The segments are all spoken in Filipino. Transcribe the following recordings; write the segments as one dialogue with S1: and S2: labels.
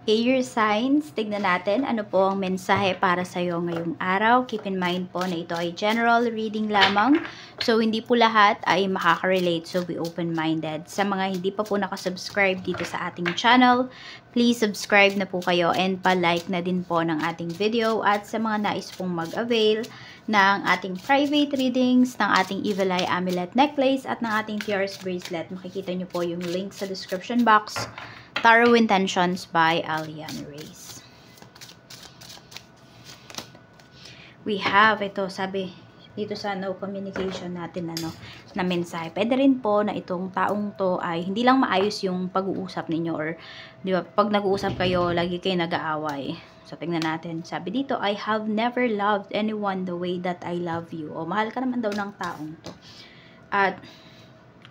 S1: Air signs, tignan natin ano po ang mensahe para sa iyo ngayong araw. Keep in mind po na ito ay general reading lamang. So, hindi po lahat ay makaka-relate. So, be open-minded. Sa mga hindi pa po nakasubscribe dito sa ating channel, please subscribe na po kayo and pa-like na din po ng ating video. At sa mga nais pong mag-avail ng ating private readings, ng ating Evil Eye Amulet Necklace at ng ating Tears Bracelet, makikita nyo po yung link sa description box. Tarot Intentions by Alian Reyes. We have, ito sabi dito sa no communication natin na mensahe. Pwede rin po na itong taong to ay hindi lang maayos yung pag-uusap ninyo or di ba, pag nag-uusap kayo, lagi kayo nag-aaway. So, tingnan natin. Sabi dito, I have never loved anyone the way that I love you. O, mahal ka naman daw ng taong to. At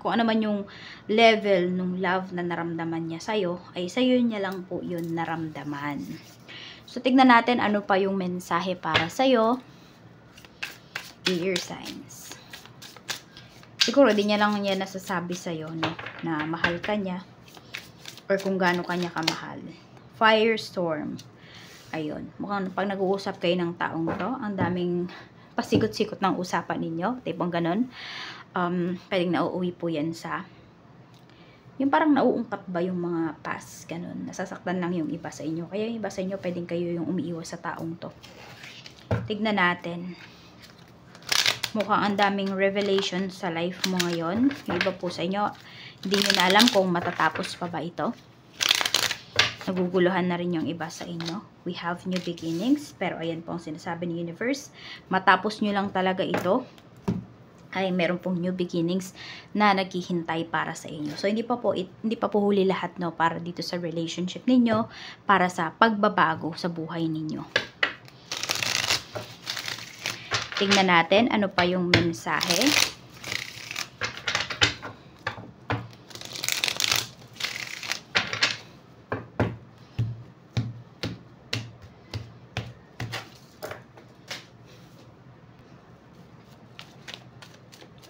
S1: kung ano man yung level ng love na naramdaman niya sa'yo, ay sa'yo niya lang po yun naramdaman. So, tignan natin ano pa yung mensahe para sa'yo. Air signs. Siguro, di niya lang niya nasasabi sa'yo, no, na mahal ka niya or kung gaano ka niya kamahal. Firestorm. Ayun. Mukhang pag nag-uusap kayo ng taong to, ang daming pasikot-sikot ng usapan ninyo. Tipong ganun. Pwedeng nauuwi po yan sa yung parang nauungkap ba yung mga past, ganun. Nasasaktan lang yung iba sa inyo. Kaya yung iba sa inyo, pwedeng kayo yung umiiwas sa taong to. Tignan natin. Mukhang ang daming revelation sa life mo ngayon. Yung iba po sa inyo, hindi nyo na alam kung matatapos pa ba ito. Naguguluhan na rin yung iba sa inyo. We have new beginnings. Pero ayan po ang sinasabi ni Universe. Matapos nyo lang talaga ito, ay meron pong new beginnings na naghihintay para sa inyo. So, hindi pa po huli lahat, no, para dito sa relationship ninyo, para sa pagbabago sa buhay ninyo. Tingnan natin ano pa yung mensahe.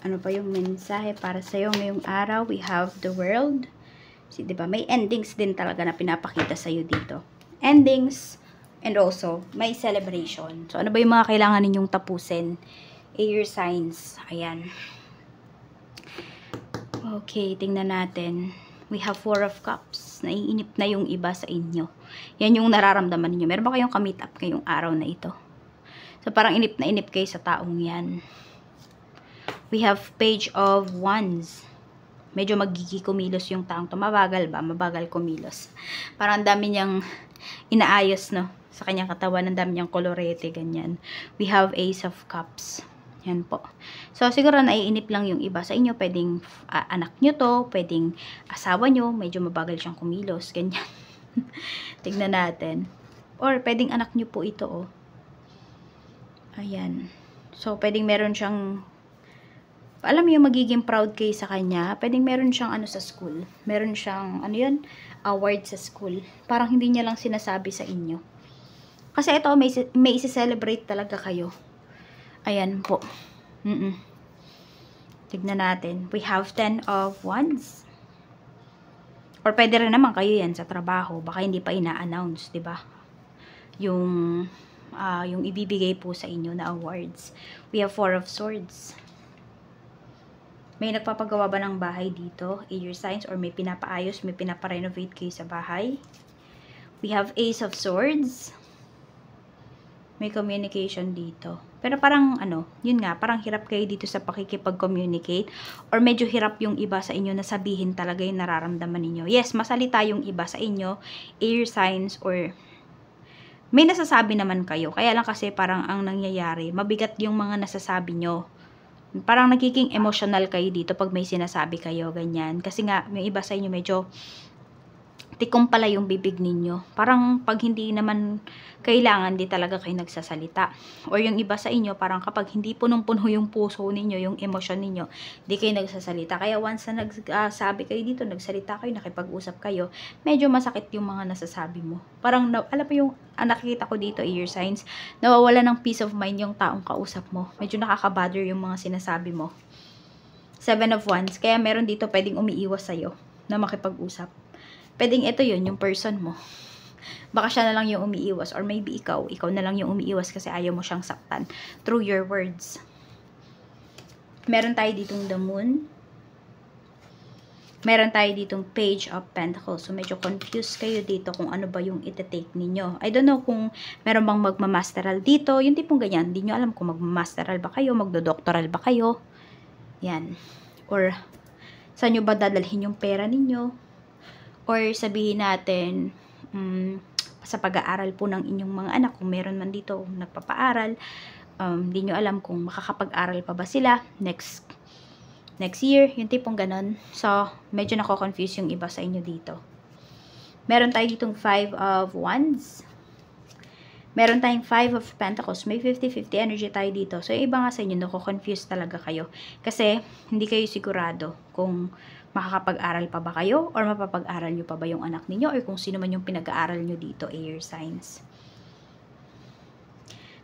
S1: Ano pa yung mensahe para sa'yo ngayong araw? We have the world. Kasi, diba, may endings din talaga na pinapakita sa'yo dito. Endings, and also, may celebration. So, ano ba yung mga kailangan ninyong tapusin? Air signs. Ayan. Okay, tingnan natin. We have 4 of Cups. Naiinip na yung iba sa inyo. Yan yung nararamdaman ninyo. Meron ba kayong ka-meet up ngayong araw na ito? So, parang inip na inip kayo sa taong yan. We have Page of Wands. Medyo magkikikumilos yung taong to. Mabagal ba? Mabagal kumilos. Parang dami niyang inaayos, no? Sa kanyang katawan, ang dami niyang kolorete, ganyan. We have Ace of Cups. Yan po. So, siguro naiinip lang yung iba sa inyo. Pwedeng anak nyo to, pwedeng asawa nyo, medyo mabagal siyang kumilos, ganyan. Tignan natin. Or, pwedeng anak nyo po ito, oh. Ayan. So, pwedeng meron siyang alam mo yung magiging proud kayo sa kanya, pwedeng meron siyang ano sa school. Meron siyang, ano yun, award sa school. Parang hindi niya lang sinasabi sa inyo. Kasi ito, may isi-celebrate talaga kayo. Ayan po. Tignan natin. We have 10 of Wands. Or pwede rin naman kayo yan sa trabaho. Baka hindi pa ina-announce, diba? Yung ibibigay po sa inyo na awards. We have 4 of Swords. May nagpapagawa ba ng bahay dito? Air signs, or may pinapaayos, may pinaparenovate kayo sa bahay? We have Ace of Swords. May communication dito. Pero parang, yun nga, parang hirap kayo dito sa pakikipag-communicate. Or medyo hirap yung iba sa inyo na sabihin talaga yung nararamdaman ninyo. Yes, masalita yung iba sa inyo, air signs, or may nasasabi naman kayo. Kaya lang kasi parang ang nangyayari, mabigat yung mga nasasabi nyo. Parang nagiging emotional kayo dito pag may sinasabi kayo, ganyan. Kasi nga, yung iba sa inyo medyo tikom pala yung bibig ninyo. Parang pag hindi naman kailangan, di talaga kayo nagsasalita. Or yung iba sa inyo, parang kapag hindi punong-puno yung puso ninyo, yung emosyon ninyo, di kayo nagsasalita. Kaya once na nagsabi kayo dito, nagsalita kayo, nakipag-usap kayo, medyo masakit yung mga nasasabi mo. Parang, alam mo yung nakikita ko dito, air signs, nawawala ng peace of mind yung taong kausap mo. Medyo nakaka-bother yung mga sinasabi mo. 7 of Wands. Kaya meron dito pwedeng umiiwas sa'yo na makipag-usap. Pwedeng ito yun, yung person mo. Baka siya na lang yung umiiwas, or maybe ikaw na lang yung umiiwas kasi ayaw mo siyang saktan through your words. Meron tayo ditong the moon. Meron tayo ditong Page of Pentacles. So, medyo confused kayo dito kung ano ba yung iti-take ninyo. I don't know kung meron bang magmamasteral dito. Yung tipong ganyan. Hindi nyo alam kung magmamasteral ba kayo, magdodoktoral ba kayo. Yan. Or, saan nyo ba dadalhin yung pera ninyo? Or, sabihin natin, sa pag-aaral po ng inyong mga anak, kung meron man dito nagpapaaral, hindi nyo alam kung makakapag-aral pa ba sila next year, yung tipong ganon. So, medyo nako-confuse yung iba sa inyo dito. Meron tayo ditong 5 of Wands. Meron tayong 5 of Pentacles. May 50-50 energy tayo dito. So, yung iba nga sa inyo, nako-confuse talaga kayo. Kasi, hindi kayo sigurado kung makakapag-aral pa ba kayo or mapapag-aral nyo pa ba yung anak ninyo or kung sino man yung pinag-aaral nyo dito, air signs.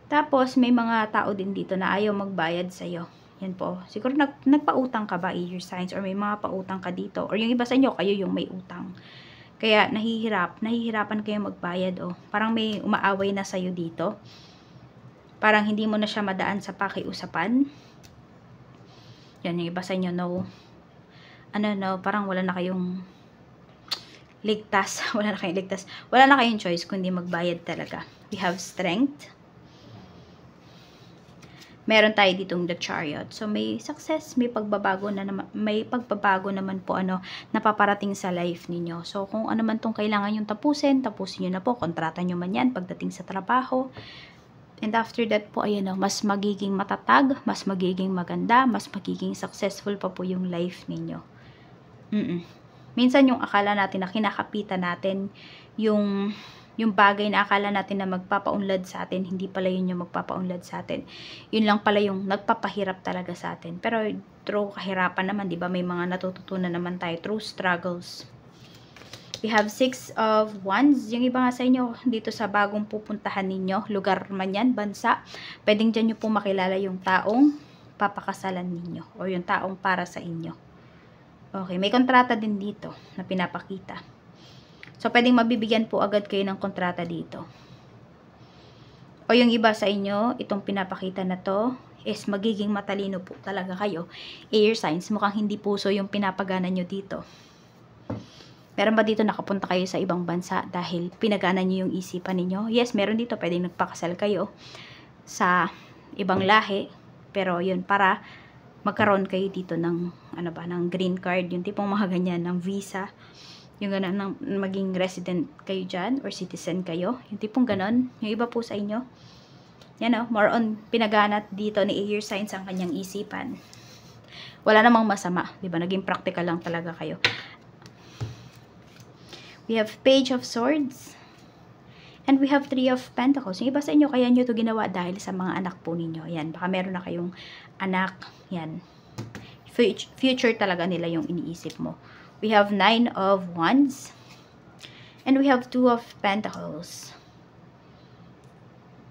S1: Tapos, may mga tao din dito na ayaw magbayad sa'yo. Yan po. Siguro nagpautang ka ba, air signs, or may mga pautang ka dito. Or yung iba sa inyo, kayo yung may utang. Kaya, nahihirapan kayo magbayad, oh. Parang may umaaway na sa'yo dito. Parang hindi mo na siya madaan sa pakiusapan. Yan, yung iba sa inyo, no. Parang wala na kayong ligtas. Wala na kayong choice kundi magbayad talaga. We have Strength. Meron tayo ditong the Chariot. So, may success, may pagbabago naman po napaparating sa life ninyo. So, kung ano man tong kailangan yung tapusin nyo na po. Kontrata nyo man yan pagdating sa trabaho. And after that po, ayan mas magiging matatag, mas magiging maganda, mas magiging successful pa po yung life ninyo. Minsan yung akala natin na kinakapitan natin yung bagay na akala natin na magpapaunlad sa atin, hindi pala yun yung magpapaunlad sa atin. Yun lang pala yung nagpapahirap talaga sa atin. Pero through kahirapan naman, di ba, may mga natututunan naman tayo through struggles. We have 6 of Wands. Yung iba nga sa inyo, dito sa bagong pupuntahan ninyo, lugar man yan, bansa, pwedeng dyan nyo po makilala yung taong papakasalan ninyo, o yung taong para sa inyo. Okay, may kontrata din dito na pinapakita. So, pwedeng mabibigyan po agad kayo ng kontrata dito. O yung iba sa inyo, itong pinapakita na to, is magiging matalino po talaga kayo. Air signs, mukhang hindi puso yung pinapagana nyo dito. Meron ba dito nakapunta kayo sa ibang bansa dahil pinagana nyo yung isipan ninyo? Yes, meron dito, pwedeng nagpakasal kayo sa ibang lahi. Pero yun, para magkaroon kayo dito ng, ng green card, yung tipong mga ganyan, ng visa. Yung gano'n, maging resident kayo dyan, or citizen kayo. Yung tipong gano'n. Yung iba po sa inyo. Yan more on pinaganat dito ni air signs ang kanyang isipan. Wala namang masama. Diba? Naging practical lang talaga kayo. We have Page of Swords. And we have 3 of Pentacles. Yung iba sa inyo, kaya nyo ito ginawa dahil sa mga anak po ninyo. Yan, baka meron na kayong anak. Yan. Future talaga nila yung iniisip mo. We have 9 of Wands. And we have 2 of Pentacles.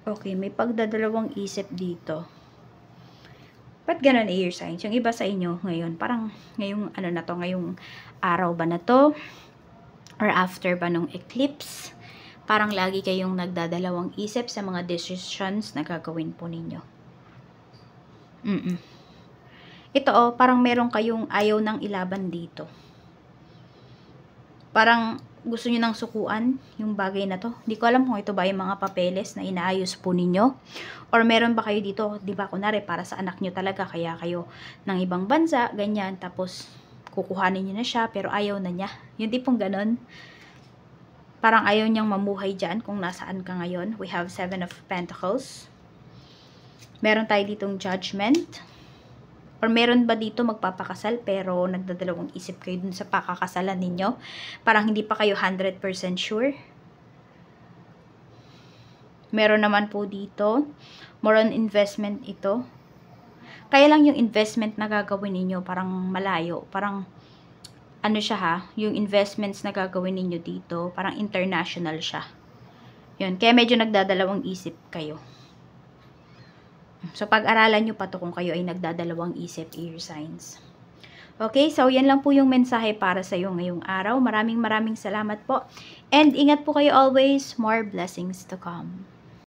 S1: Okay, may pagdadalawang isip dito. Ba't ganun air signs? Yung iba sa inyo ngayon, parang ngayong ngayong araw ba na to? Or after ba nung eclipse? Parang lagi kayong nagdadalawang isip sa mga decisions na gagawin po ninyo. Ito parang meron kayong ayaw ng ilaban dito. Parang gusto nyo nang sukuan yung bagay na to. Hindi ko alam kung ito ba yung mga papeles na inaayos po ninyo. Or meron ba kayo dito, di ba, kunwari para sa anak nyo talaga, kaya kayo ng ibang bansa, ganyan, tapos kukuhanin nyo na siya, pero ayaw na niya. Yung tipong ganon. Parang ayaw niyang mamuhay dyan kung nasaan ka ngayon. We have 7 of Pentacles. Meron tayo ditong Judgment. Or meron ba dito magpapakasal pero nagdadalawang isip kayo dun sa pakakasalan ninyo? Parang hindi pa kayo 100% sure. Meron naman po dito, more on investment ito. Kaya lang yung investment na gagawin ninyo parang malayo. Parang yung investments na gagawin ninyo dito, parang international siya. Yun, kaya medyo nagdadalawang isip kayo. So, pag-aralan nyo pa to kung kayo ay nagdadalawang isip, air signs. Okay, so yan lang po yung mensahe para sa iyo ngayong araw. Maraming salamat po. And ingat po kayo always. More blessings to come.